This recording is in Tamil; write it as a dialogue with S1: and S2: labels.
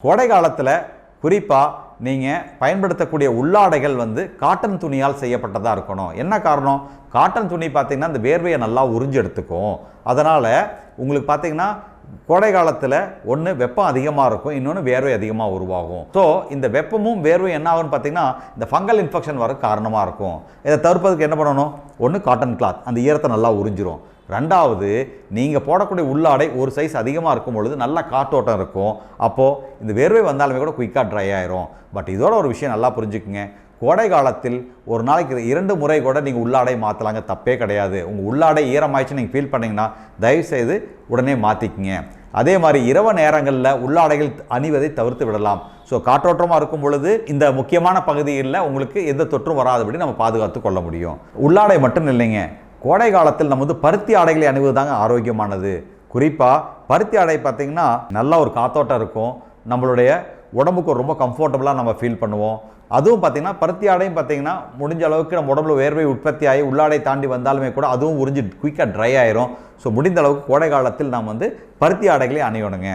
S1: கோடை காலத்தில் குறிப்பாக நீங்கள் பயன்படுத்தக்கூடிய உள்ளாடைகள் காட்டன் துணியால் செய்யப்பட்டதாக இருக்கணும். என்ன காரணம்? காட்டன் துணி பார்த்திங்கன்னா இந்த வேர்வையை நல்லா உறிஞ்சு எடுத்துக்கும். அதனால் உங்களுக்கு பார்த்திங்கன்னா கோடை காலத்தில் ஒன்று வெப்பம் அதிகமாக இருக்கும், இன்னொன்று வேர்வை அதிகமாக உருவாகும். ஸோ இந்த வெப்பமும் வேர்வையும் என்ன ஆகும்னு பார்த்திங்கன்னா இந்த ஃபங்கல் இன்ஃபெக்ஷன் வர காரணமாக இருக்கும். இதை தவிர்ப்பதுக்கு என்ன பண்ணணும்? ஒன்று காட்டன் கிளாத், அந்த ஈரத்தை நல்லா உறிஞ்சிரும். ரெண்டாவது, நீங்கள் போடக்கூடிய உள்ளாடை ஒரு சைஸ் அதிகமாக இருக்கும் பொழுது நல்லா காற்றோட்டம் இருக்கும். அப்போது இந்த வேர்வை வந்தாலுமே கூட குயிக்காக ட்ரை ஆயிரும். பட் இதோட ஒரு விஷயம் நல்லா புரிஞ்சுக்குங்க. கோடை காலத்தில் ஒரு நாளைக்கு 2 முறை கூட நீங்கள் உள்ளாடை மாற்றலாங்க, தப்பே கிடையாது. உங்கள் உள்ளாடை ஈரமாயிடுச்சு நீங்கள் ஃபீல் பண்ணிங்கன்னா தயவுசெய்து உடனே மாற்றிக்குங்க. அதே மாதிரி இரவு நேரங்களில் உள்ளாடைகள் அணிவதை தவிர்த்து விடலாம். ஸோ காற்றோட்டமாக இருக்கும் பொழுது இந்த முக்கியமான பகுதிகளில் உங்களுக்கு எந்த தொற்றும் வராதபடி நம்ம பாதுகாத்து கொள்ள முடியும். உள்ளாடை மட்டும் இல்லைங்க, கோடை காலத்தில் நம்ம பருத்தி ஆடைகளை அணிவது தாங்க ஆரோக்கியமானது. குறிப்பாக பருத்தி ஆடை பார்த்திங்கன்னா நல்ல ஒரு காத்தோட்டம் இருக்கும், நம்மளுடைய உடம்புக்கு ரொம்ப கம்ஃபர்டபுளாக நம்ம ஃபீல் பண்ணுவோம். அதுவும் பார்த்திங்கன்னா பருத்தி ஆடையும் பார்த்திங்கன்னா முடிஞ்ச அளவுக்கு நம்ம உடம்புல வேர்வை உற்பத்தி ஆகி உள்ளாடை தாண்டி வந்தாலுமே கூட அதுவும் உறிஞ்சி குயிக்காக ட்ரை ஆயிரும். ஸோ முடிந்த அளவுக்கு கோடை காலத்தில் நாம் பருத்தி ஆடைகளை அணியணுங்க.